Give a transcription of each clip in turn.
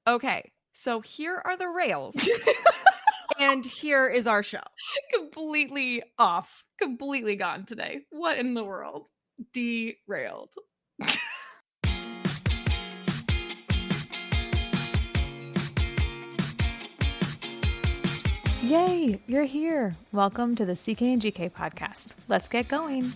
Okay, so here are the rails, and here is our show. Completely off. Completely gone today. What in the world? Derailed. Yay, you're here. Welcome to the CK and GK podcast. Let's get going.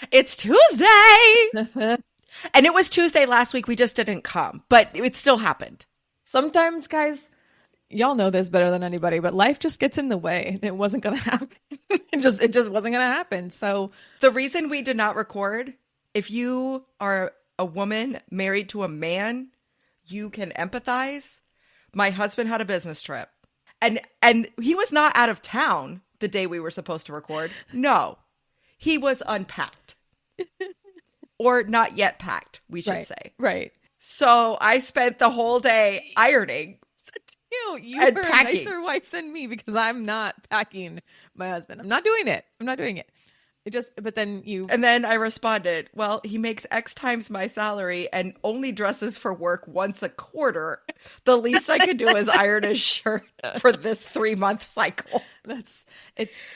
It's Tuesday! And it was Tuesday last week. We just didn't come, but it still happened. Sometimes, guys, y'all know this better than anybody, but life just gets in the way. It wasn't going to happen. It just wasn't going to happen. So the reason we did not record, if you are a woman married to a man, you can empathize. My husband had a business trip, and he was not out of town the day we were supposed to record. No, he was unpacked. Or not yet packed, we should say. Right. So I spent the whole day ironing. You are a nicer wife than me because I'm not packing my husband. I'm not doing it. And then I responded, well, he makes X times my salary and only dresses for work once a quarter. The least I could do is iron his shirt for this 3-month cycle.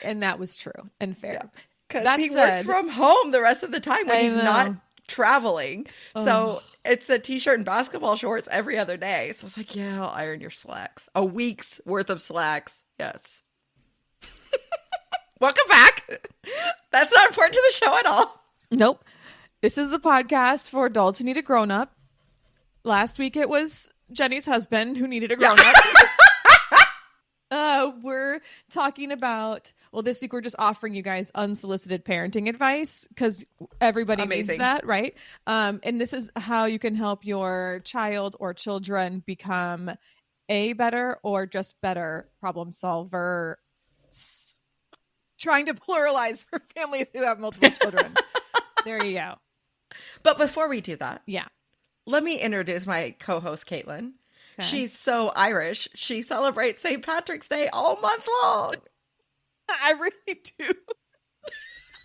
And that was true and fair. Yeah. Because he works from home the rest of the time when he's not traveling. Oh. So it's a t-shirt and basketball shorts every other day. So I was like, yeah, I'll iron your slacks. A week's worth of slacks. Yes. Welcome back. That's not important to the show at all. Nope. This is the podcast for adults who need a grown-up. Last week it was Jenny's husband who needed a grown-up. We're talking about, this week we're just offering you guys unsolicited parenting advice because everybody needs that, right? And this is how you can help your child or children become a better or just better problem solver. Trying to pluralize for families who have multiple children. There you go. But before we do that, yeah, let me introduce my co-host, Caitlin. Okay. She's so Irish. She celebrates St. Patrick's Day all month long. I really do.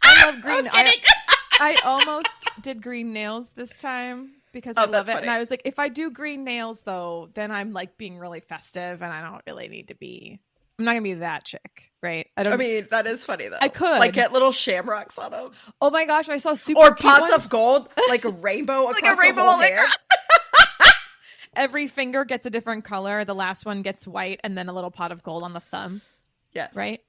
I love green. I almost did green nails this time because I love it. Funny. And I was like, if I do green nails, though, then I'm like being really festive and I don't really need to be. I'm not going to be that chick, right? I mean, that is funny, though. I could. Like, get little shamrocks on them. Oh, my gosh. I saw super or pots of gold, like a rainbow across the whole hair. Every finger gets a different color. The last one gets white and then a little pot of gold on the thumb. Yes. Right?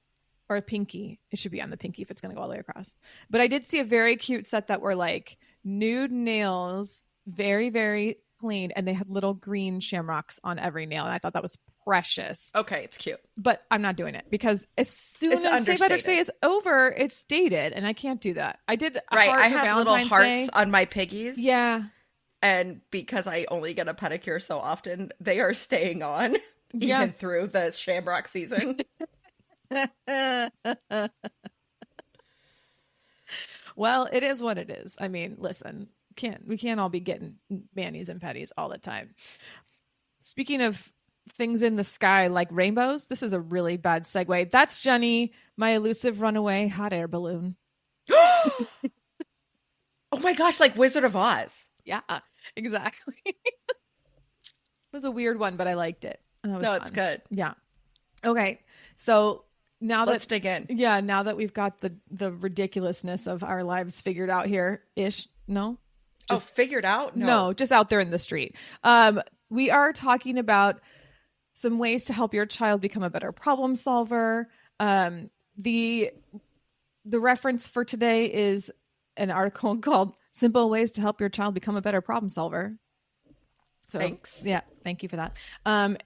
Or a pinky. It should be on the pinky if it's going to go all the way across. But I did see a very cute set that were like nude nails, very, very clean. And they had little green shamrocks on every nail. And I thought that was precious. Okay, it's cute. But I'm not doing it because as soon as St. Patrick's Day is over, it's dated. And I can't do that. I did a heart I have Valentine's little hearts Day. On my piggies. Yeah. And because I only get a pedicure so often, they are staying on even through the shamrock season. Well, it is what it is. I mean, listen, we can't all be getting manis and petties all the time. Speaking of things in the sky like rainbows, this is a really bad segue. That's Jenny, my elusive runaway hot air balloon. Oh my gosh, like Wizard of Oz. Yeah, exactly. It was a weird one, but I liked it. It's good. Yeah. Okay. So now let's dig in. Yeah. Now that we've got the ridiculousness of our lives figured out here ish. No. Figured out? No, just out there in the street. We are talking about some ways to help your child become a better problem solver. The reference for today is an article called Simple Ways to Help Your Child Become a Better Problem Solver. So, thanks. Yeah, thank you for that.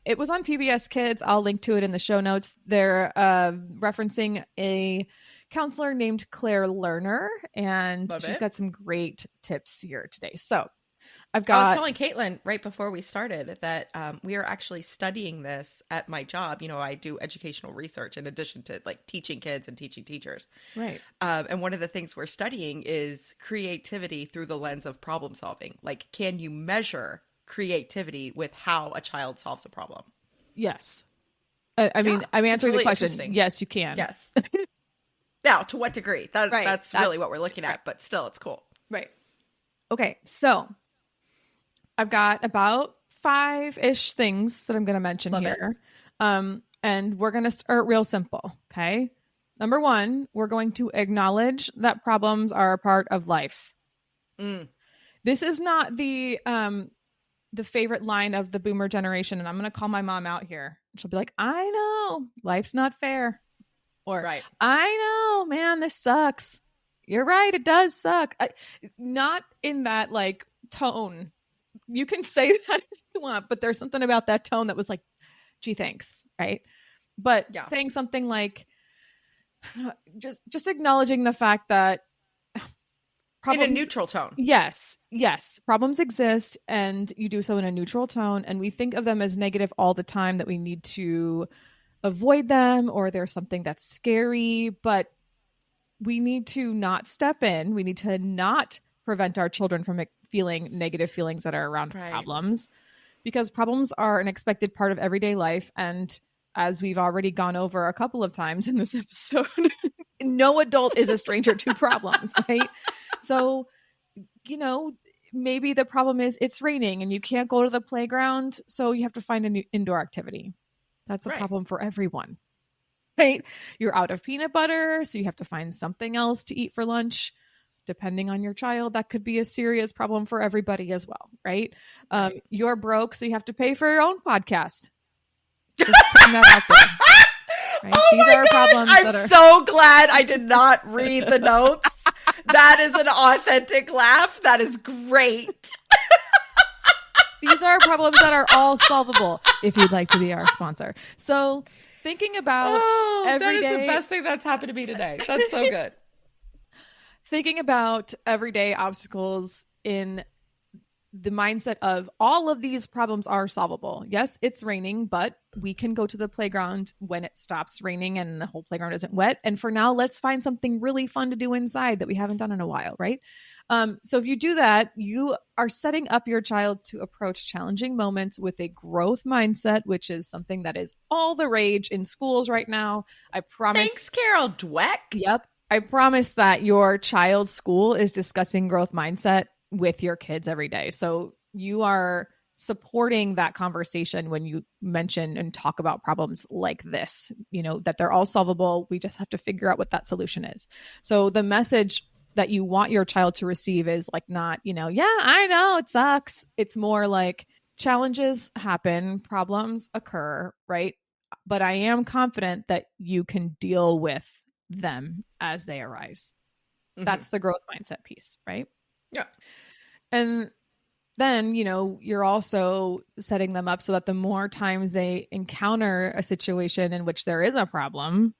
It was on PBS Kids. I'll link to it in the show notes. They're referencing a counselor named Claire Lerner, and she's got some great tips here today. So I've I was got. telling Caitlin right before we started that we are actually studying this at my job. You know, I do educational research in addition to like teaching kids and teaching teachers. Right. And one of the things we're studying is creativity through the lens of problem solving. Like, can you measure creativity with how a child solves a problem? Yes. I mean, Yeah, I'm it's answering really the question. interesting. Yes, you can. Yes. Now, to what degree? Right. That's really what we're looking at, but still, it's cool. Right. Okay. So I've got about 5-ish things that I'm going to mention Love here. And we're going to start real simple. Okay. Number 1, we're going to acknowledge that problems are a part of life. This is not the favorite line of the boomer generation. And I'm going to call my mom out here. She'll be like, I know life's not fair. Or Right. I know, man, this sucks. You're right. It does suck. Not in that like tone. You can say that if you want, but there's something about that tone that was like, gee, thanks. Right. But saying something like, just acknowledging the fact that problems, in a neutral tone. Yes. Problems exist, and you do so in a neutral tone. And we think of them as negative all the time, that we need to avoid them, or there's something that's scary, but we need to not step in. We need to not prevent our children from feeling negative feelings that are around problems, because problems are an expected part of everyday life. And as we've already gone over a couple of times in this episode, no adult is a stranger to problems, right? So, you know, maybe the problem is it's raining and you can't go to the playground, so you have to find a new indoor activity. That's a problem for everyone, right? You're out of peanut butter, so you have to find something else to eat for lunch. Depending on your child, that could be a serious problem for everybody as well, right? You're broke, so you have to pay for your own podcast. Just putting that out there. Right? Oh These are gosh, problems I'm so glad I did not read the notes. That is an authentic laugh. That is great. These are problems that are all solvable if you'd like to be our sponsor. So thinking about every day. That is the best thing that's happened to me today. That's so good. Thinking about everyday obstacles in the mindset of all of these problems are solvable. Yes, it's raining, but we can go to the playground when it stops raining and the whole playground isn't wet. And for now, let's find something really fun to do inside that we haven't done in a while, right? So if you do that, you are setting up your child to approach challenging moments with a growth mindset, which is something that is all the rage in schools right now. I promise. Thanks, Carol Dweck. Yep. I promise that your child's school is discussing growth mindset with your kids every day. So you are supporting that conversation when you mention and talk about problems like this, you know, that they're all solvable. We just have to figure out what that solution is. So the message that you want your child to receive is like, not, you know, yeah, I know it sucks. It's more like challenges happen, problems occur, right? But I am confident that you can deal with them as they arise. Mm-hmm. That's the growth mindset piece, right? Yeah. And then, you know, you're also setting them up so that the more times they encounter a situation in which there is a problem,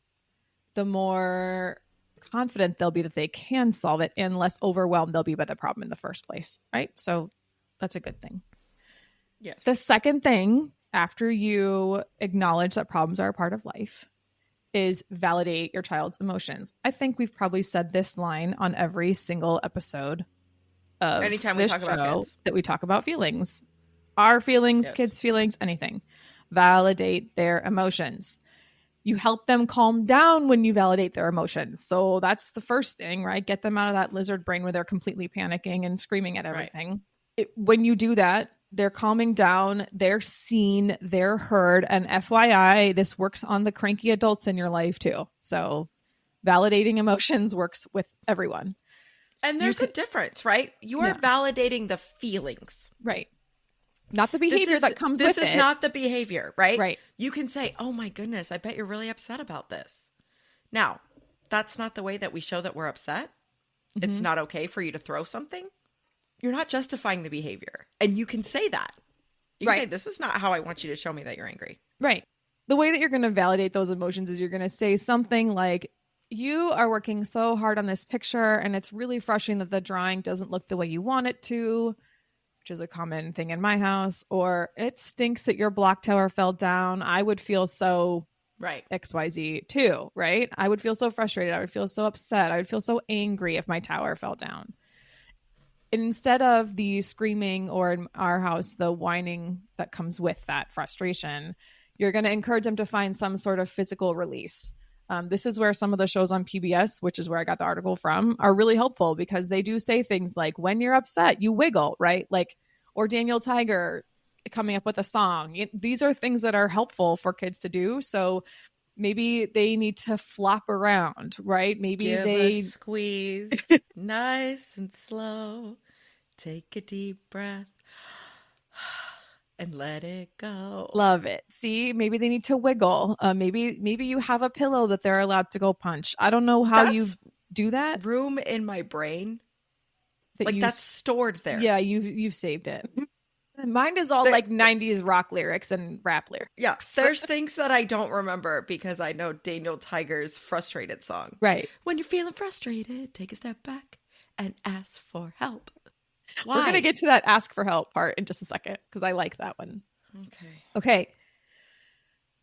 the more confident they'll be that they can solve it, and less overwhelmed they'll be by the problem in the first place, right? So that's a good thing. Yes. The second thing, after you acknowledge that problems are a part of life, is validate your child's emotions. I think we've probably said this line on every single episode of anytime we this talk show about kids. that we talk about feelings, our feelings, kids' feelings, anything. Validate their emotions. You help them calm down when you validate their emotions. So that's the first thing, right? Get them out of that lizard brain where they're completely panicking and screaming at everything. Right. When you do that, they're calming down, they're seen, they're heard. And FYI, this works on the cranky adults in your life too. So validating emotions works with everyone. And there's a difference, right? You are validating the feelings. Right. Not the behavior that comes with it. This is not the behavior, right? Right. You can say, oh my goodness, I bet you're really upset about this. Now, that's not the way that we show that we're upset. Mm-hmm. It's not okay for you to throw something. You're not justifying the behavior. And you can say that. You can say, this is not how I want you to show me that you're angry. Right. The way that you're going to validate those emotions is you're going to say something like, you are working so hard on this picture and it's really frustrating that the drawing doesn't look the way you want it to. which is a common thing in my house, or it stinks that your block tower fell down. I would feel so Right. XYZ too, right? I would feel so frustrated. I would feel so upset. I would feel so angry if my tower fell down. Instead of the screaming, or in our house, the whining that comes with that frustration, you're going to encourage them to find some sort of physical release. This is where some of the shows on PBS, which is where I got the article from, are really helpful, because they do say things like, when you're upset, you wiggle, right? Like, or Daniel Tiger coming up with a song. These are things that are helpful for kids to do. So maybe they need to flop around, right? Maybe Give they a squeeze, nice and slow. Take a deep breath and let it go. love it. See, maybe they need to wiggle. Maybe you have a pillow that they're allowed to go punch. I don't know how you That's do that. room in my brain, that like you that's stored there. Yeah, you've saved it. Mine is all There- like 90s rock lyrics and rap lyrics. Yeah, there's things that I don't remember because I know Daniel Tiger's frustrated song. Right. When you're feeling frustrated, take a step back and ask for help. Why? We're going to get to that ask for help part in just a second, because I like that one. Okay.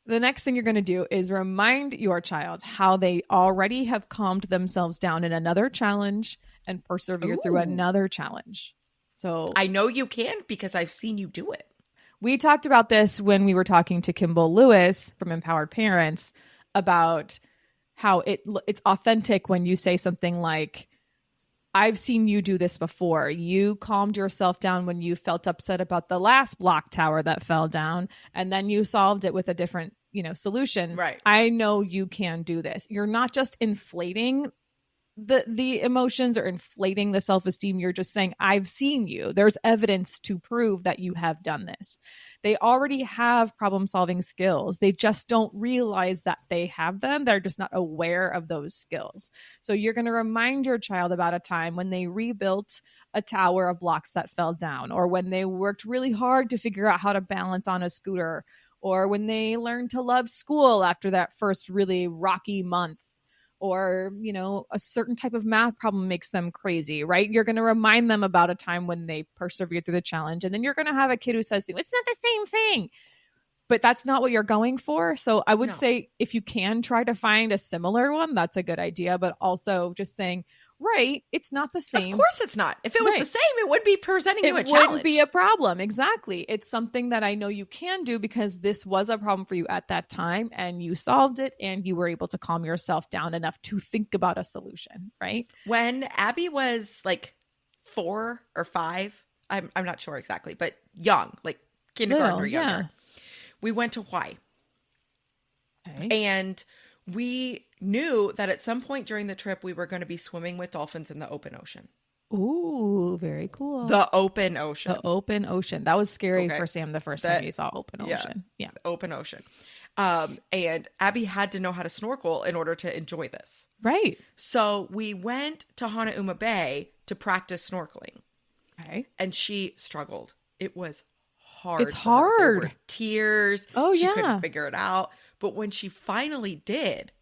The next thing you're going to do is remind your child how they already have calmed themselves down in another challenge and persevered through Ooh. another challenge. So I know you can because I've seen you do it. we talked about this when we were talking to Kimball Lewis from Empowered Parents about how it's authentic when you say something like, I've seen you do this before. You calmed yourself down when you felt upset about the last block tower that fell down, and then you solved it with a different, solution. Right. I know you can do this. You're not just inflating the emotions or inflating the self-esteem. You're just saying, I've seen you. There's evidence to prove that you have done this. They already have problem-solving skills. They just don't realize that they have them. They're just not aware of those skills. So you're going to remind your child about a time when they rebuilt a tower of blocks that fell down, or when they worked really hard to figure out how to balance on a scooter, or when they learned to love school after that first really rocky month, or, a certain type of math problem makes them crazy, right? You're going to remind them about a time when they persevered through the challenge. And then you're going to have a kid who says, it's not the same thing. But that's not what you're going for. So I would say, if you can try to find a similar one, that's a good idea. But also just saying, right, it's not the same. Of course it's not. If it was the same, it wouldn't be presenting you a challenge. It wouldn't be a problem. Exactly. It's something that I know you can do because this was a problem for you at that time, and you solved it, and you were able to calm yourself down enough to think about a solution, right? When Abby was like 4 or 5, I'm not sure exactly, but young, like kindergarten or younger, we went to Hawaii. Okay. And we knew that at some point during the trip, we were going to be swimming with dolphins in the open ocean. Ooh, very cool. The open ocean. The open ocean. That was scary Okay. for Sam the first time he saw open ocean. Yeah. Open ocean. And Abby had to know how to snorkel in order to enjoy this. Right. So we went to Hanauma Bay to practice snorkeling. Okay. And she struggled. It was hard. It's for her. There hard. were tears. Oh, she yeah. couldn't figure it out. But when she finally did,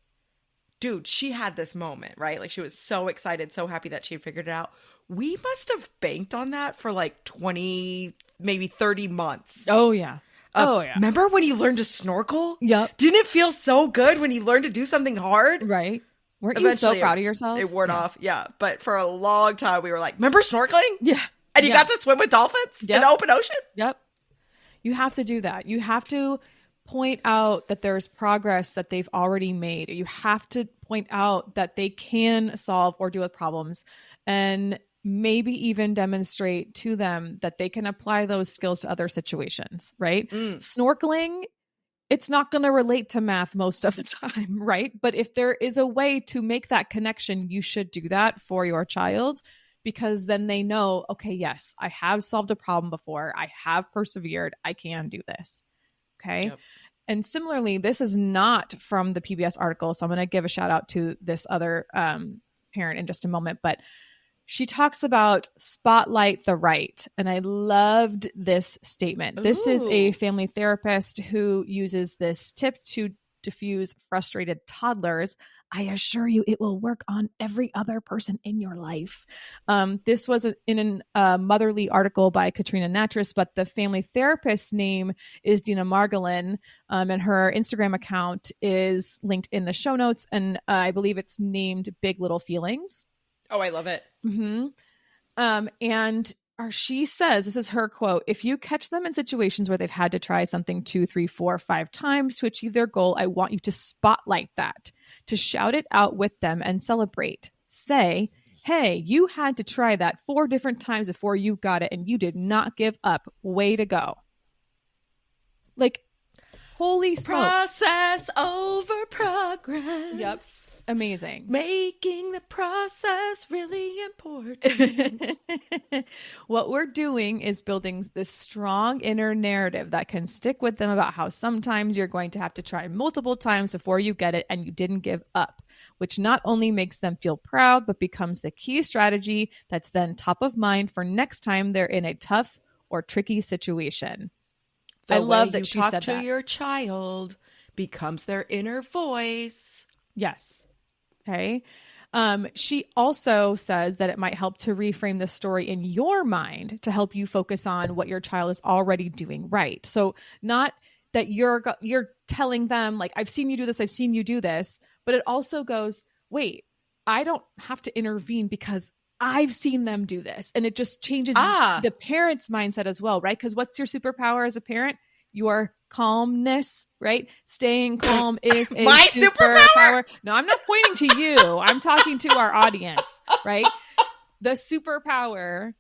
dude, she had this moment, right? Like she was so excited, so happy that she had figured it out. We must have banked on that for like 20, maybe 30 months. Oh, yeah. Yeah. Remember when you learned to snorkel? Yep. Didn't it feel so good when you learned to do something hard? Right. Weren't you so Eventually, proud of yourself? It wore off. Yeah. But for a long time, we were like, remember snorkeling? Yeah. And you got to swim with dolphins in the open ocean? Yep. You have to do that. You have to point out that there's progress that they've already made. You have to point out that they can solve or deal with problems, and maybe even demonstrate to them that they can apply those skills to other situations, right? Snorkeling, it's not going to relate to math most of the time, right? But if there is a way to make that connection, you should do that for your child, because then they know, okay, yes, I have solved a problem before. I have persevered. I can do this. Okay. Yep. And similarly, this is not from the PBS article, so I'm going to give a shout out to this other parent in just a moment, but she talks about spotlight the right. And I loved this statement. Ooh. This is a family therapist who uses this tip to diffuse frustrated toddlers I assure you it will work on every other person in your life. This was in a motherly article by Katrina Natras, but the family therapist's name is Dina Margolin, and her Instagram account is linked in the show notes, and I believe it's named Big Little Feelings. Oh, I love it. And she says, this is her quote, if you catch them in situations where they've had to try something 2, 3, 4, 5 times to achieve their goal, I want you to spotlight that, to shout it out with them and celebrate. Say, hey, you had to try that 4 different times before you got it and you did not give up. Way to go. Like, holy smokes. Process over progress. Yep. Amazing. Making the process really important. What we're doing is building this strong inner narrative that can stick with them about how sometimes you're going to have to try multiple times before you get it and you didn't give up, which not only makes them feel proud, but becomes the key strategy that's then top of mind for next time they're in a tough or tricky situation. I love that she said that. To your child becomes their inner voice. Yes. Okay. She also says that it might help to reframe the story in your mind to help you focus on what your child is already doing right. So not that you're telling them like, I've seen you do this, I've seen you do this, but it also goes, wait, I don't have to intervene because I've seen them do this. And it just changes the parent's mindset as well, right? Because what's your superpower as a parent? Your calmness, right? Staying calm is a My superpower. No, I'm not pointing to you. I'm talking to our audience, right? The superpower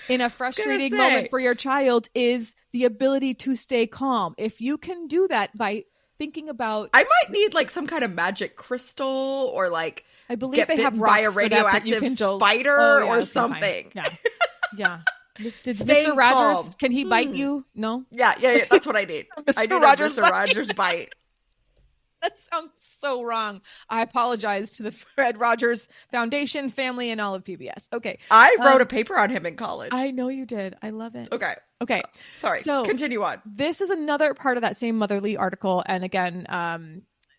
in a frustrating moment for your child is the ability to stay calm. If you can do that by thinking about, I might need like some kind of magic crystal or like I believe they have by rocks a radioactive spider or something. Yeah. Yeah. Did Staying Mr. Rogers, calm. Can he bite you? No? Yeah, that's what I need. I need Rogers a Mr. Rogers bite. That sounds so wrong. I apologize to the Fred Rogers Foundation family and all of PBS. Okay. I wrote a paper on him in college. I know you did. I love it. Okay. Sorry. So continue on. This is another part of that same motherly article. And again,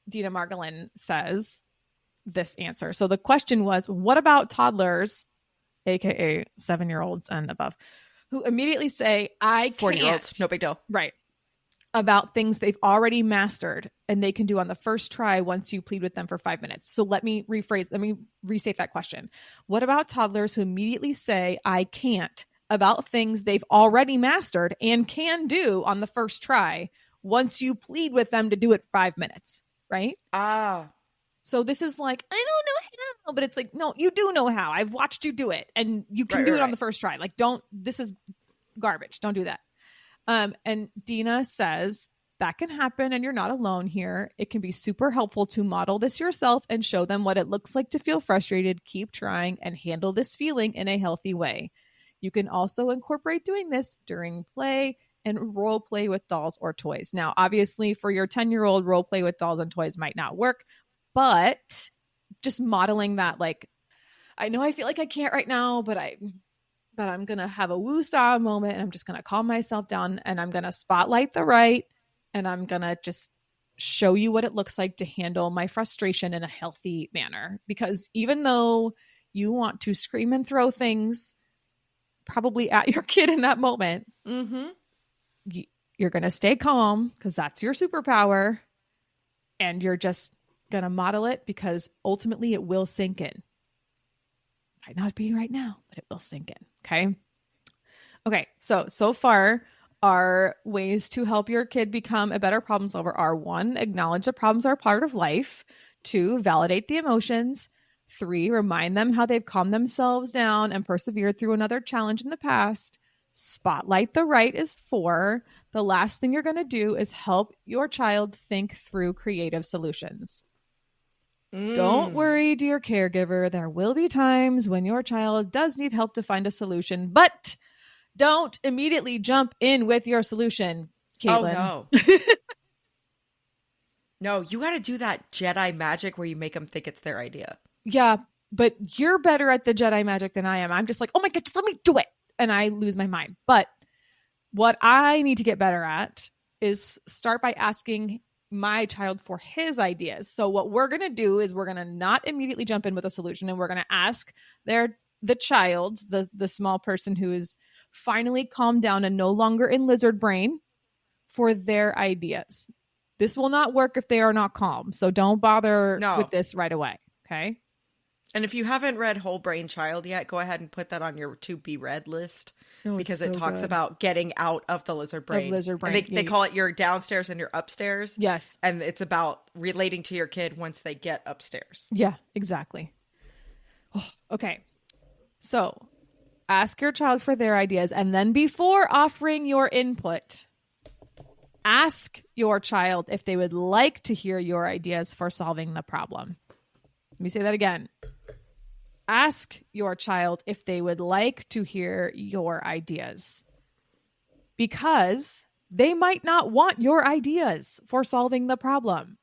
Dina Margolin says this answer. So the question was, what about toddlers, AKA 7-year-olds and above, who immediately say, I can't. 40-year-olds, no big deal. Right. About things they've already mastered and they can do on the first try once you plead with them for 5 minutes. So let me restate that question. What about toddlers who immediately say, I can't, about things they've already mastered and can do on the first try once you plead with them to do it 5 minutes, right? So this is like, I don't know how, but it's like, no, you do know how. I've watched you do it and you can do it on the first try. Like, this is garbage. Don't do that. And Dina says that can happen and you're not alone here. It can be super helpful to model this yourself and show them what it looks like to feel frustrated, keep trying, and handle this feeling in a healthy way. You can also incorporate doing this during play and role play with dolls or toys. Now, obviously for your 10-year-old, role play with dolls and toys might not work, but just modeling that, like, I know I feel like I can't right now, but I'm going to have a woo-saw moment and I'm just going to calm myself down and I'm going to spotlight the right and I'm going to just show you what it looks like to handle my frustration in a healthy manner. Because even though you want to scream and throw things probably at your kid in that moment, you're going to stay calm because that's your superpower and you're just going to model it because ultimately it will sink in. Might not be right now, but it will sink in. Okay. So far, our ways to help your kid become a better problem solver are 1, acknowledge the problems are part of life. 2, validate the emotions. 3, remind them how they've calmed themselves down and persevered through another challenge in the past. Spotlight the right is 4. The last thing you're going to do is help your child think through creative solutions. Don't worry, dear caregiver. There will be times when your child does need help to find a solution, but don't immediately jump in with your solution, Caitlin. Oh, no. No, you got to do that Jedi magic where you make them think it's their idea. Yeah, but you're better at the Jedi magic than I am. I'm just like, oh my God, just let me do it. And I lose my mind. But what I need to get better at is start by asking my child for his ideas. So what we're going to do is we're going to not immediately jump in with a solution, and we're going to ask the child, the small person who is finally calmed down and no longer in lizard brain, for their ideas. This will not work if they are not calm. So don't bother with this right away. Okay. And if you haven't read Whole Brain Child yet, go ahead and put that on your to be read list, because it talks about getting out of the lizard brain. And they call it your downstairs and your upstairs. Yes. And it's about relating to your kid once they get upstairs. Yeah, exactly. Oh, okay. So ask your child for their ideas. And then before offering your input, ask your child if they would like to hear your ideas for solving the problem. Let me say that again. Ask your child if they would like to hear your ideas, because they might not want your ideas for solving the problem.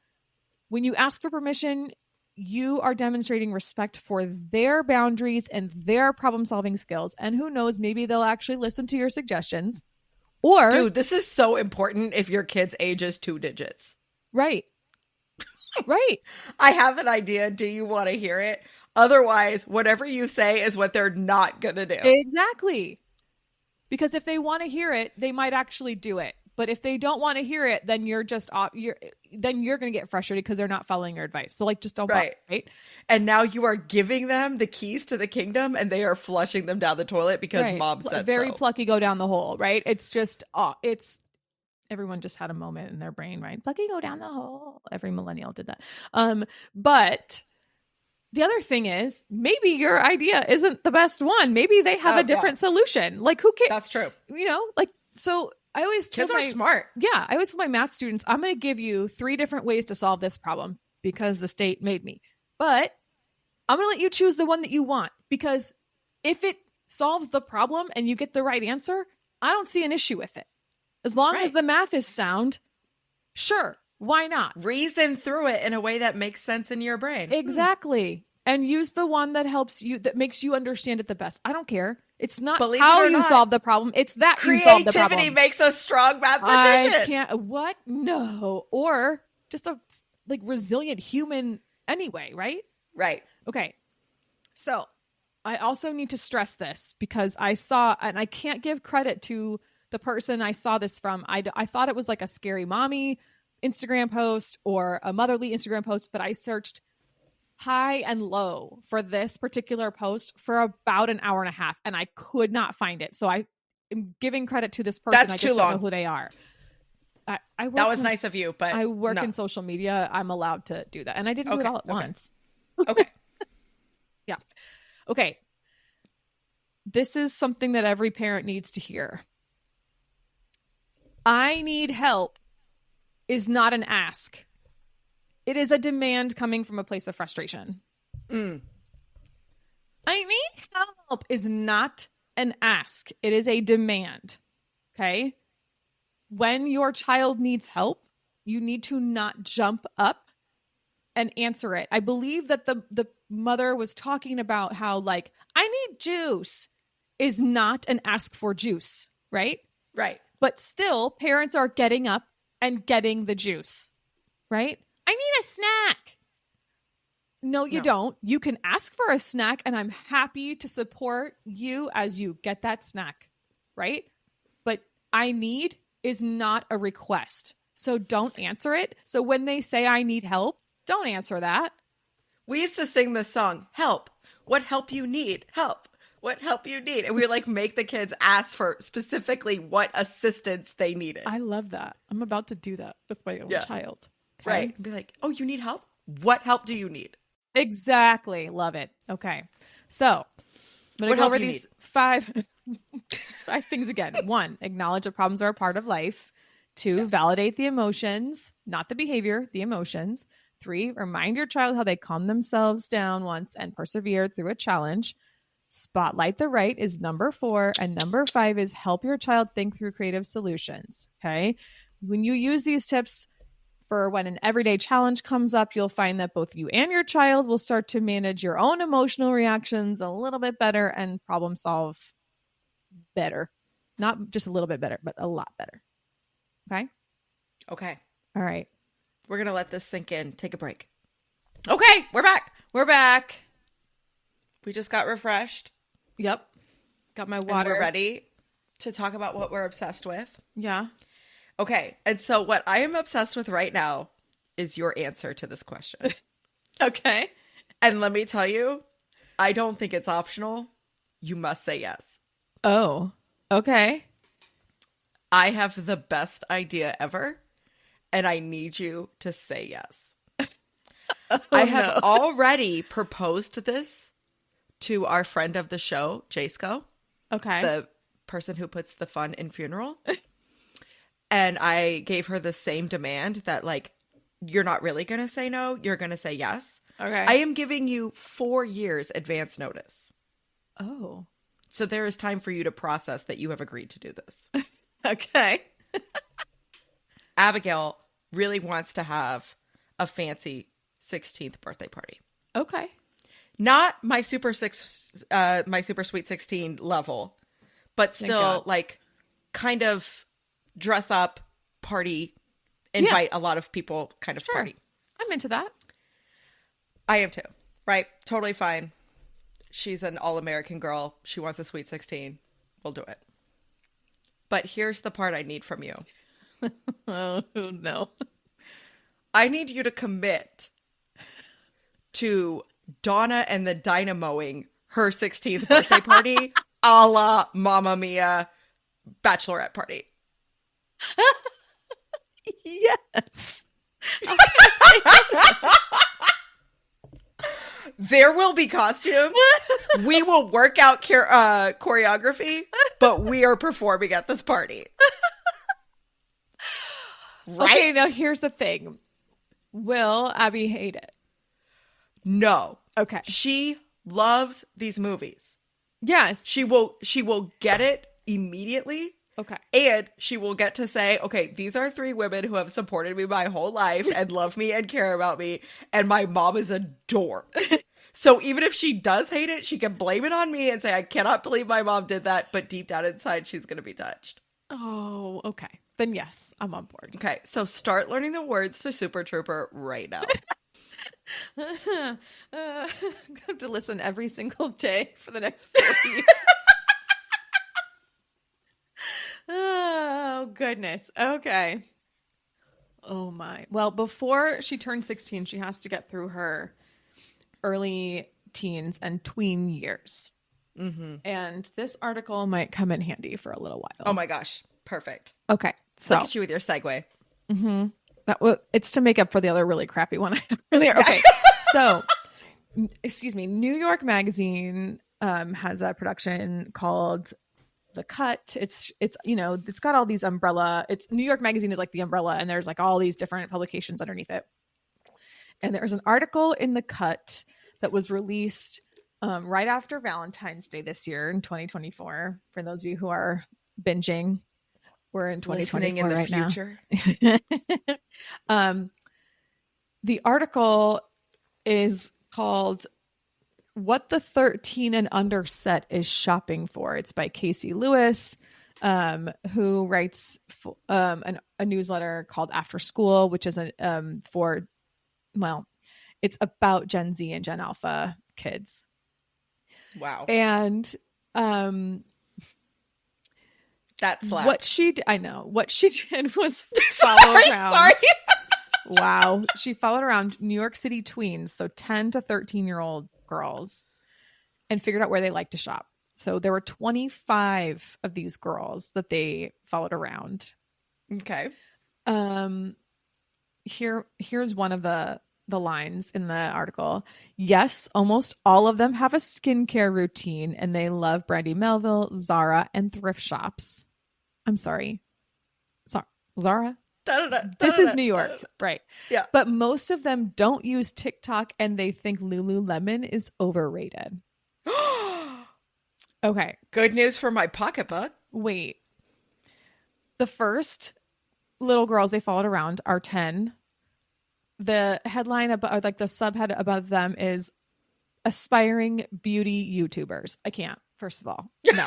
When you ask for permission, you are demonstrating respect for their boundaries and their problem-solving skills. And who knows, maybe they'll actually listen to your suggestions. Or, dude, this is so important if your kid's age is 2 digits. Right. Right. I have an idea. Do you want to hear it? Otherwise, whatever you say is what they're not going to do. Exactly. Because if they want to hear it, they might actually do it. But if they don't want to hear it, then you're going to get frustrated because they're not following your advice. So just don't bother, right? And now you are giving them the keys to the kingdom, and they are flushing them down the toilet because mom said very so. Plucky, go down the hole, right? It's just everyone just had a moment in their brain, right? Plucky, go down the hole. Every millennial did that. But the other thing is, maybe your idea isn't the best one. Maybe they have a different solution. Like, who cares? That's true. So I always kids are smart. Yeah, I always tell my math students, I'm going to give you 3 different ways to solve this problem because the state made me. But I'm going to let you choose the one that you want, because if it solves the problem and you get the right answer, I don't see an issue with it. As long as the math is sound, sure, why not? Reason through it in a way that makes sense in your brain. Exactly. And use the one that helps you, that makes you understand it the best. I don't care. It's not how you solve the problem. It's that you solve the problem. Creativity makes a strong mathematician. I can't. What? No. Or just a resilient human anyway, right? Right. Okay. So I also need to stress this, because I saw, and I can't give credit to the person I saw this from. I thought it was like a scary mommy Instagram post or a motherly Instagram post, but I searched high and low for this particular post for about an hour and a half, and I could not find it. So I am giving credit to this person. That's I just don't know who they are. That was nice of you, but I work in social media. I'm allowed to do that. And I didn't do it all at once. Okay. Yeah. Okay. This is something that every parent needs to hear. I need help is not an ask. It is a demand coming from a place of frustration. I need help is not an ask. It is a demand. Okay? When your child needs help, you need to not jump up and answer it. I believe that the mother was talking about how, like, I need juice is not an ask for juice, right? Right. But still, parents are getting up and getting the juice, right? I need a snack. No, you don't. You can ask for a snack, and I'm happy to support you as you get that snack, right? But I need is not a request. So don't answer it. So when they say I need help, don't answer that. We used to sing this song, help. What help you need? Help. What help you need? And we would make the kids ask for specifically what assistance they needed. I love that. I'm about to do that with my own child. Okay? Right. Be like, oh, you need help? What help do you need? Exactly. Love it. Okay. So I'm going to go over these five things again. 1, acknowledge that problems are a part of life. 2, validate the emotions, not the behavior, the emotions. 3, remind your child how they calm themselves down once and persevered through a challenge. Spotlight the right is number 4. And number 5 is help your child think through creative solutions. Okay. When you use these tips for when an everyday challenge comes up, you'll find that both you and your child will start to manage your own emotional reactions a little bit better and problem solve better. Not just a little bit better, but a lot better. Okay. Okay. All right. We're going to let this sink in. Take a break. Okay, we're back. We're back. We just got refreshed. Yep. Got my And water. we're ready to talk about what we're obsessed with. Yeah. Okay, and so what I am obsessed with right now is your answer to this question. Okay. And let me tell you, I don't think it's optional. You must say yes. Oh, okay. I have the best idea ever, and I need you to say yes. I have already proposed this to our friend of the show, Jasko. Okay. The person who puts the fun in funeral. And I gave her the same demand that, like, you're not really going to say no. You're going to say yes. Okay. I am giving you 4 years advance notice. Oh. So there is time for you to process that you have agreed to do this. Okay. Abigail really wants to have a fancy 16th birthday party. Okay. Not my super sweet 16 level, but still like kind of dress up, party, invite a lot of people kind of party. I'm into that. I am too. Right? Totally fine. She's an all-American girl. She wants a sweet 16. We'll do it. But here's the part I need from you. Oh, no. I need you to commit to Donna and the Dynamoing her 16th birthday party a la Mamma Mia bachelorette party. Yes. There will be costumes. We will work out choreography, but we are performing at this party. Right? Okay, now here's the thing. Will Abby hate it? No. Okay. She loves these movies. Yes. She will get it immediately. Okay. And she will get to say, okay, these are 3 women who have supported me my whole life and love me and care about me. And my mom is a dork. So even if she does hate it, she can blame it on me and say, I cannot believe my mom did that. But deep down inside, she's going to be touched. Oh, okay. Then yes, I'm on board. Okay. So start learning the words to Super Trooper right now. I'm going to have to listen every single day for the next 4 years. Oh, goodness. Okay. Oh, my. Well, before she turns 16, she has to get through her early teens and tween years. Mm-hmm. And this article might come in handy for a little while. Oh, my gosh. Perfect. Okay. So Look at you with your segue. Mm-hmm. It's to make up for the other really crappy one I had earlier. Okay. So, excuse me. New York Magazine has a production called The Cut. It's it's got all these umbrella. It's New York Magazine is like the umbrella, and there's like all these different publications underneath it. And there's an article in The Cut that was released right after Valentine's Day this year in 2024. For those of you who are binging, we're in 2024 in the right future. now. The article is called "What the 13 and Under Set is Shopping For." It's by Casey Lewis, who writes a newsletter called After School, which is it's about Gen Z and Gen Alpha kids. Wow. And that slaps. what she did was follow around. Sorry. Wow. She followed around New York City tweens, so 10 to 13-year-old girls, and figured out where they like to shop. So there were 25 of these girls that they followed around. Okay. Here's one of the lines in the article. Yes, almost all of them have a skincare routine, and they love Brandy Melville, Zara, and thrift shops. I'm sorry. Zara? This is New York, right? Yeah. But most of them don't use TikTok, and they think Lululemon is overrated. Okay. Good news for my pocketbook. Wait. The first little girls they followed around are 10. The headline above, like the subhead above them, is aspiring beauty YouTubers. I can't, first of all. No.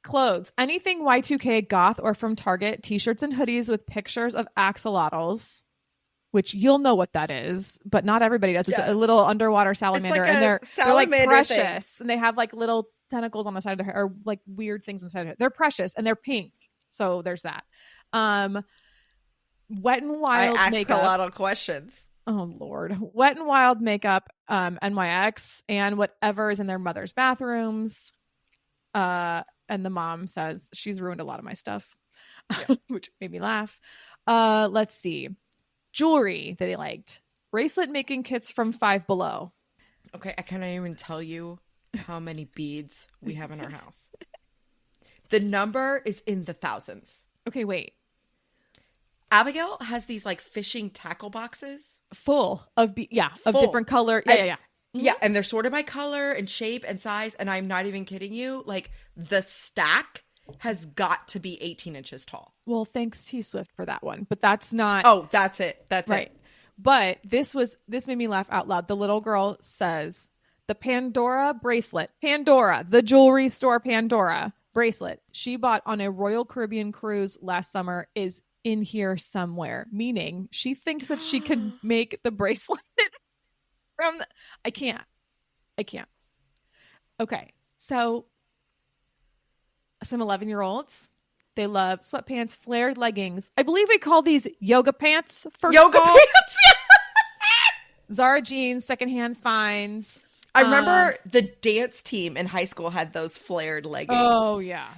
clothes. Anything Y2K, goth, or from Target. T-shirts and hoodies with pictures of axolotls, which you'll know what that is, but not everybody does. It's Yes. a little underwater salamander, like and a they're like salamander precious, thing. and they have like little tentacles on the side of their head, or like weird things inside of it. They're precious and they're pink. So there's that. Wet and Wild I ask makeup. a lot of questions. Oh Lord. Wet and Wild makeup, NYX, and whatever is in their mother's bathrooms. And the mom says she's ruined a lot of my stuff, which made me laugh. Let's see. Jewelry that they liked. Bracelet making kits from Five Below. Okay, I can't even tell you how many beads we have in our house. The number is in the thousands. Okay, wait. Abigail has these like fishing tackle boxes. Full of of Full. different color. Yeah. Yeah, and they're sorted by color and shape and size. And I'm not even kidding you. Like, the stack has got to be 18 inches tall. Well, thanks T Swift for that one, but that's not. Oh, that's it. That's right. it. But this made me laugh out loud. The little girl says the Pandora bracelet, Pandora, the jewelry store Pandora bracelet she bought on a Royal Caribbean cruise last summer is in here somewhere, meaning she thinks that she can make the bracelet from I can't. Okay. So some 11-year-olds, they love sweatpants, flared leggings. I believe we call these yoga pants. Yoga pants. Zara jeans, secondhand finds. I remember the dance team in high school had those flared leggings. Oh yeah.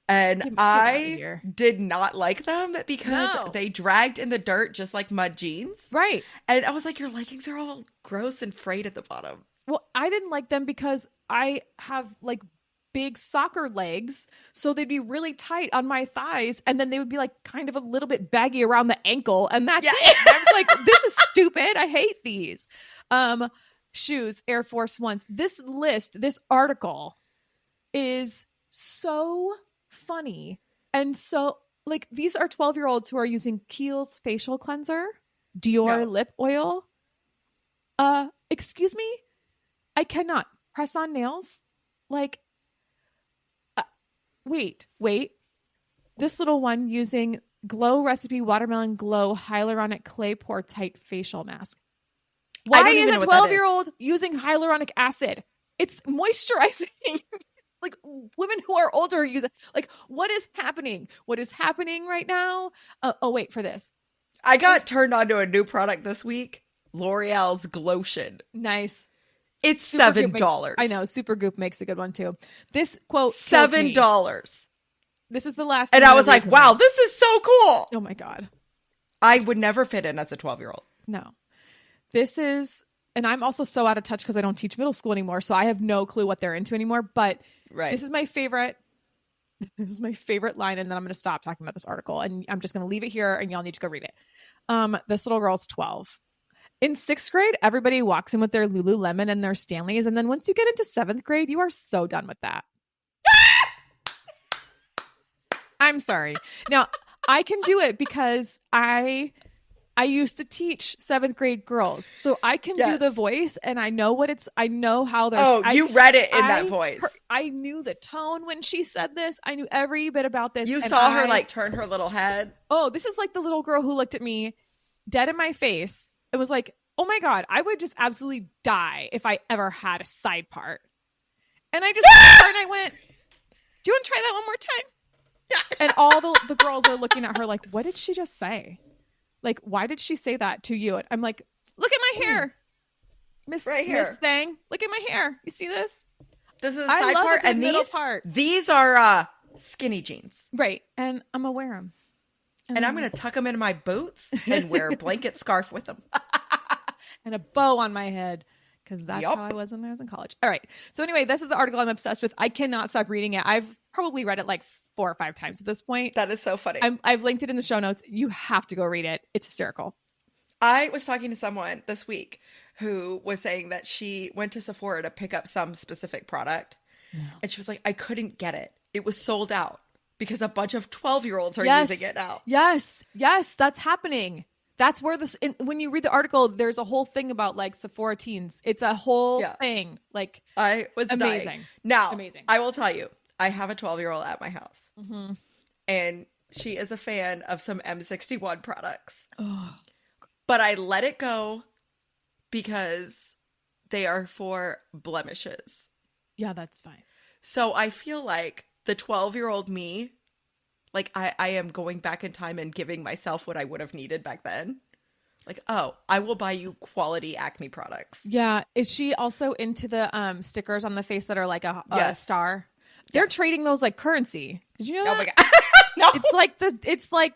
And Get I did not like them because they dragged in the dirt just like mud jeans. Right. And I was like, your leggings are all gross and frayed at the bottom. Well, I didn't like them because I have like big soccer legs. So they'd be really tight on my thighs. And then they would be like kind of a little bit baggy around the ankle. And that's it. And I was like, this is stupid. I hate these. Shoes, Air Force Ones. This article is so funny. And so like these are 12-year-olds who are using Kiehl's facial cleanser, Dior lip oil. Excuse me? I cannot press on nails. Like, wait. This little one using Glow Recipe Watermelon Glow Hyaluronic Clay Pore Tight Facial Mask. Why is a 12-year-old using hyaluronic acid? It's moisturizing. Like women who are older use it. Like, what is happening? What is happening right now? Wait for this. I got turned on to a new product this week. L'Oreal's Glotion. Nice. It's Supergoop $7. I know. Supergoop makes a good one too. This quote $7. This is the last. And I was like, wow, this is so cool. Oh my God. I would never fit in as a 12-year-old. No. This is, and I'm also so out of touch because I don't teach middle school anymore. So I have no clue what they're into anymore. But this is my favorite. This is my favorite line. And then I'm going to stop talking about this article. And I'm just going to leave it here and y'all need to go read it. This little girl's 12. In 6th grade, everybody walks in with their Lululemon and their Stanleys. And then once you get into 7th grade, you are so done with that. I'm sorry. Now, I can do it because I used to teach 7th grade girls. So I can do the voice and I know I know how they're. Oh, you read it in that voice. I knew the tone when she said this. I knew every bit about this. You saw her like turn her little head. Oh, this is like the little girl who looked at me dead in my face. It was like, oh my God, I would just absolutely die if I ever had a side part. And I just looked at her and I went, do you want to try that one more time? And all the girls are looking at her like, what did she just say? Like, why did she say that to you? And I'm like, look at my hair. Miss Thang, look at my hair. You see this? This is a side part. And these are skinny jeans. Right. And I'm going to wear them. And I'm going to tuck them into my boots and wear a blanket scarf with them. And a bow on my head. Because that's how I was when I was in college. All right. So anyway, this is the article I'm obsessed with. I cannot stop reading it. I've probably read it like 4 or 5 times at this point. That is so funny. I've linked it in the show notes. You have to go read it. It's hysterical. I was talking to someone this week who was saying that she went to Sephora to pick up some specific product. No. And she was like, I couldn't get it. It was sold out because a bunch of 12-year-olds are using it now. Yes. That's happening. That's where when you read the article, there's a whole thing about like Sephora teens. It's a whole thing. Like, I was amazing. Dying. Now, I will tell you, I have a 12-year-old at my house. Mm-hmm. And she is a fan of some M61 products. Oh. But I let it go because they are for blemishes. Yeah, that's fine. So I feel like the 12-year-old me, like I am going back in time and giving myself what I would have needed back then. Like, oh, I will buy you quality acne products. Yeah. Is she also into the stickers on the face that are like a star? They're trading those like currency. Did you know that? Oh my God. No. It's like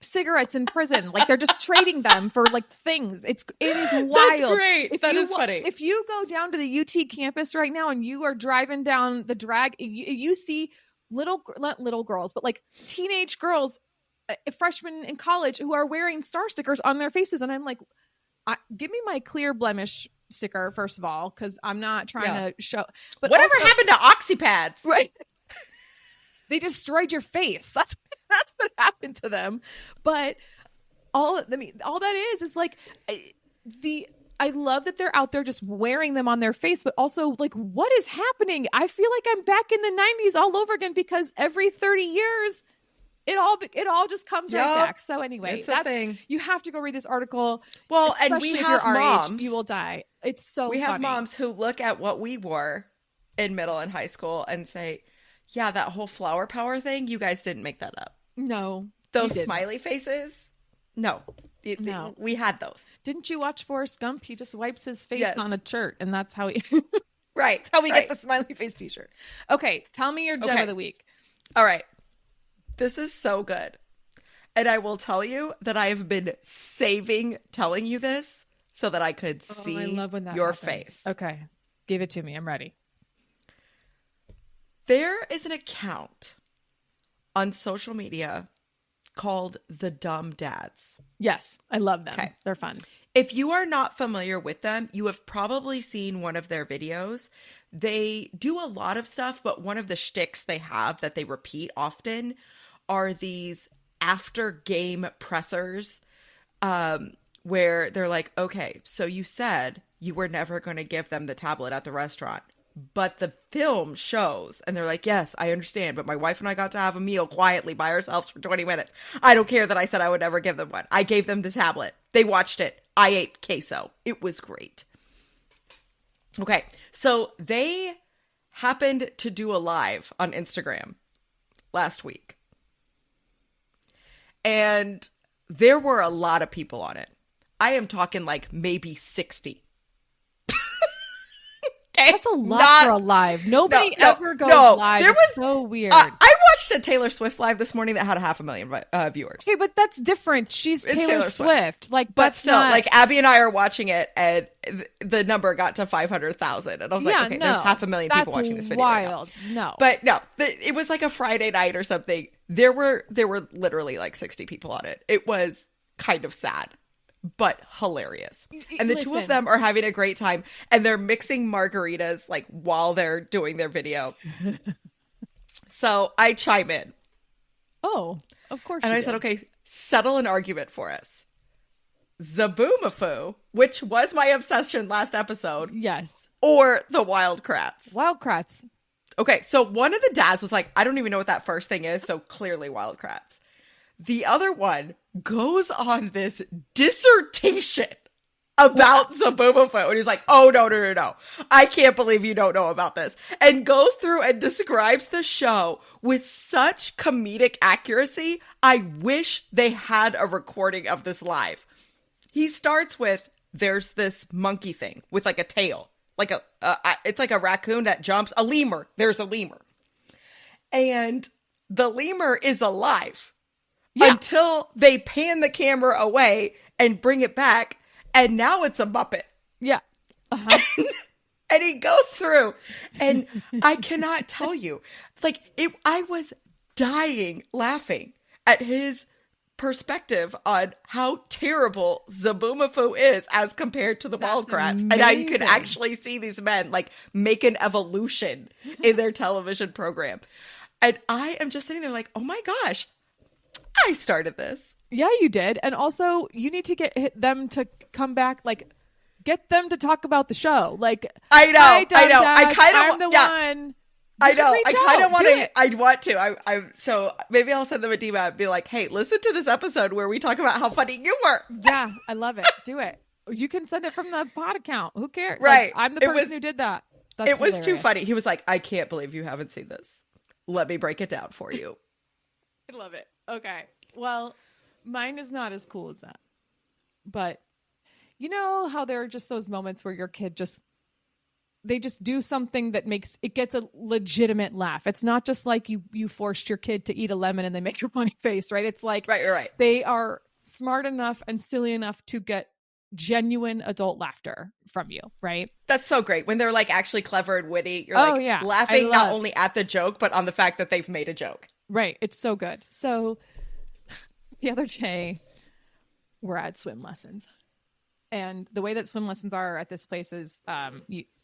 cigarettes in prison. Like they're just trading them for like things. It is wild. That's great. That is funny. If you go down to the UT campus right now and you are driving down the drag, you see not little girls, but like teenage girls, freshmen in college who are wearing star stickers on their faces. And I'm like, give me my clear blemish sticker, first of all, because I'm not trying to show. But whatever also, happened to oxypads? right? They destroyed your face. That's what happened to them. But all that is like I love that they're out there just wearing them on their face, but also like, what is happening? I feel like I'm back in the 90s all over again because every 30 years it all just comes right back. So anyway, it's a thing. You have to go read this article. Well, and we if have you're our moms. age, you will die. It's so we funny. have moms who look at what we wore in middle and high school and say, yeah, that whole flower power thing, you guys didn't make that up. No. Those smiley faces? No. No. We had those. Didn't you watch Forrest Gump? He just wipes his face on a shirt, and that's how he right. That's how we get the smiley face t-shirt. Okay, tell me your gem of the week. All right. This is so good. And I will tell you that I have been saving telling you this so that I could see I love when that your happens. face. Okay. Give it to me. I'm ready. There is an account on social media called The Dumb Dads. Yes, I love them. Okay. They're fun. If you are not familiar with them, you have probably seen one of their videos. They do a lot of stuff, but one of the shticks they have that they repeat often are these after game pressers where they're like, okay, so you said you were never going to give them the tablet at the restaurant, but the film shows, and they're like, yes, I understand, but my wife and I got to have a meal quietly by ourselves for 20 minutes. I don't care that I said I would never give them one. I gave them the tablet. They watched it. I ate queso. It was great. Okay, so they happened to do a live on Instagram last week. And there were a lot of people on it. I am talking like maybe 60. That's a lot for a live. Nobody ever goes live. It's so weird. I watched a Taylor Swift live this morning that had 500,000 viewers. Okay, but that's different. It's Taylor Swift. Like, but still, like Abby and I are watching it, and the number got to 500,000, and I was like, okay, there's 500,000 people watching this video. Wild. Right now. But no, it was like a Friday night or something. There were literally like 60 people on it. It was kind of sad, but hilarious. And the two of them are having a great time, and they're mixing margaritas like while they're doing their video. So I chime in. Oh, of course. And I said, okay, settle an argument for us. Zaboomafoo, which was my obsession last episode. Yes. Or the Wild Kratts. Wild Kratts. Okay, so one of the dads was like, I don't even know what that first thing is, so clearly Wild Kratts. The other one goes on this dissertation about Zaboomafoo. And he's like, oh, no. I can't believe you don't know about this. And goes through and describes the show with such comedic accuracy. I wish they had a recording of this live. He starts with, there's this monkey thing with like a tail. Like it's like a raccoon that jumps. A lemur. There's a lemur. And the lemur is alive. Yeah. Until they pan the camera away and bring it back, and now it's a Muppet. Yeah. Uh-huh. And he goes through, and I cannot tell you, like, I was dying laughing at his perspective on how terrible Zaboomafoo is as compared to the Wild Kratts, and how you can actually see these men like make an evolution in their television program. And I am just sitting there like, oh my gosh, I started this. Yeah, you did. And also, you need to get them to come back, like, get them to talk about the show. Like, I know. I kind of. I'm the one I know. reach I kind out. of want Do to. it. I want to. So maybe I'll send them a DM and be like, "Hey, listen to this episode where we talk about how funny you were." Yeah, I love it. Do it. You can send it from the pod account. Who cares? Right. I'm the It person was- who did that. That's It was too hilarious. funny. He was like, "I can't believe you haven't seen this. Let me break it down for you." I love it. Okay. Well, mine is not as cool as that. But you know how there are just those moments where your kid they just do something that gets a legitimate laugh. It's not just like you forced your kid to eat a lemon and they make a funny face, right? It's like Right. they are smart enough and silly enough to get genuine adult laughter from you, right? That's so great when they're like actually clever and witty. You're Oh, like yeah. laughing I not love- only at the joke, but on the fact that they've made a joke. Right. It's so good. So the other day we're at swim lessons. And the way that swim lessons are at this place is, I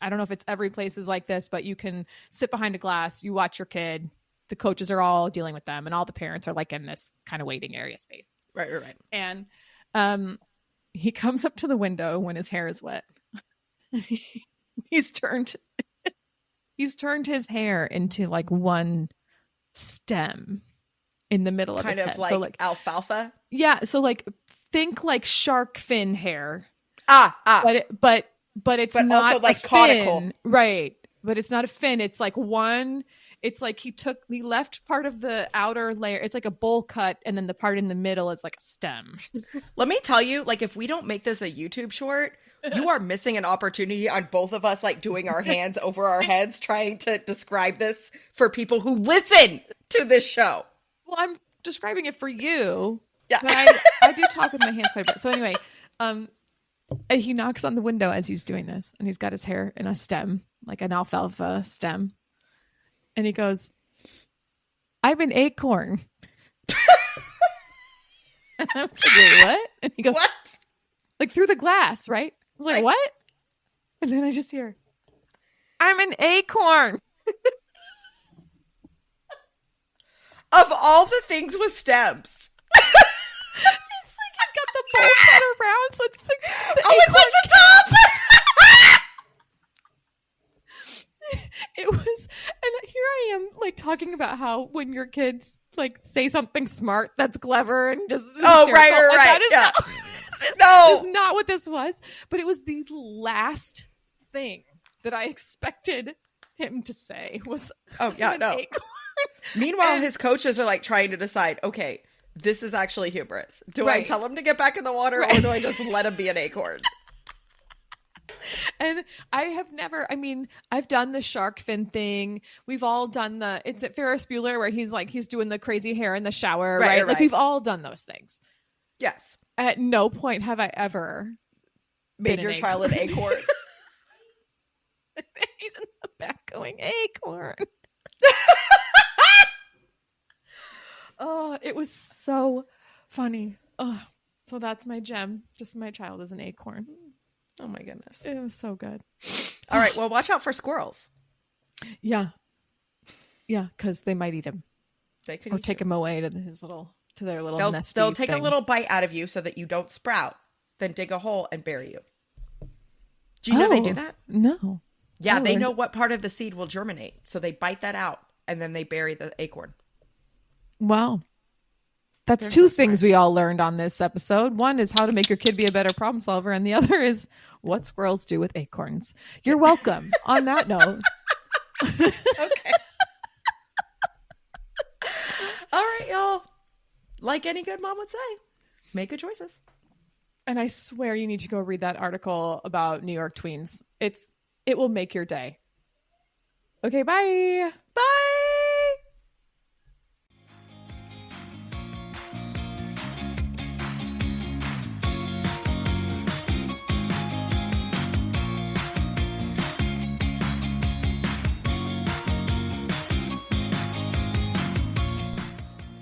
don't know if it's every place is like this, but you can sit behind a glass, you watch your kid, the coaches are all dealing with them, and all the parents are like in this kind of waiting area space. Right. And he comes up to the window when his hair is wet. He's turned his hair into like one stem in the middle of Kind his of head. like, So like, alfalfa. yeah, so like think like shark fin hair. But it's But not also, like, a fin. conical. Right. But it's not a fin. It's like it's like he left part of the outer layer. It's like a bowl cut. And then the part in the middle is like a stem. Let me tell you, like, if we don't make this a YouTube short, you are missing an opportunity on both of us, like, doing our hands over our heads, trying to describe this for people who listen to this show. Well, I'm describing it for you. Yeah. But I do talk with my hands quite a bit. So anyway, he knocks on the window as he's doing this, and he's got his hair in a stem, like an alfalfa stem. And he goes, "I'm an acorn." And I'm like, "Wait, what?" And he goes, What? like through the glass, right? I'm like, what? And then I just hear, "I'm an acorn." Of all the things with stems. It's like he's got the bowl cut around, so it's like the Oh, it's at the top! It was, and here I am like talking about how when your kids like say something smart that's clever and just Oh, hysterical, right. like, that is Yeah. That is No. not what this was, but it was the last thing that I expected him to say was, Oh, yeah, an no. acorn. Meanwhile, And- his coaches are like trying to decide, okay, this is actually hubris. Do I Right. tell him to get back in the water or do I just let him be an acorn? And I've done the shark fin thing. We've all done it's at Ferris Bueller where he's doing the crazy hair in the shower, right? Like Right. we've all done those things. Yes. At no point have I ever Made been your an child an acorn. He's in the back going, "Acorn." Oh, it was so funny. Oh, so that's my gem. Just my child is an acorn. Oh my goodness. It was so good. All right. Well, watch out for squirrels. Yeah. Yeah, because they might eat him They could or eat take you. him away to their little nesty They'll take a things. little bite out of you so that you don't sprout, then dig a hole and bury you. Do you know they do that? No. Yeah, Oh, they and- know what part of the seed will germinate. So they bite that out and then they bury the acorn. Wow. That's They're two so things smart. we all learned on this episode. One is how to make your kid be a better problem solver, and the other is what squirrels do with acorns. You're welcome. On that note. Okay. All right, y'all. Like any good mom would say, make good choices. And I swear you need to go read that article about New York tweens. It will make your day. Okay, bye. Bye.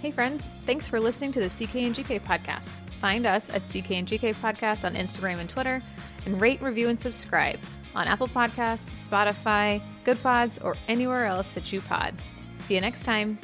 Hey friends, thanks for listening to the CK and GK podcast. Find us at CK and GK podcast on Instagram and Twitter, and rate, review, and subscribe on Apple Podcasts, Spotify, Good Pods, or anywhere else that you pod. See you next time.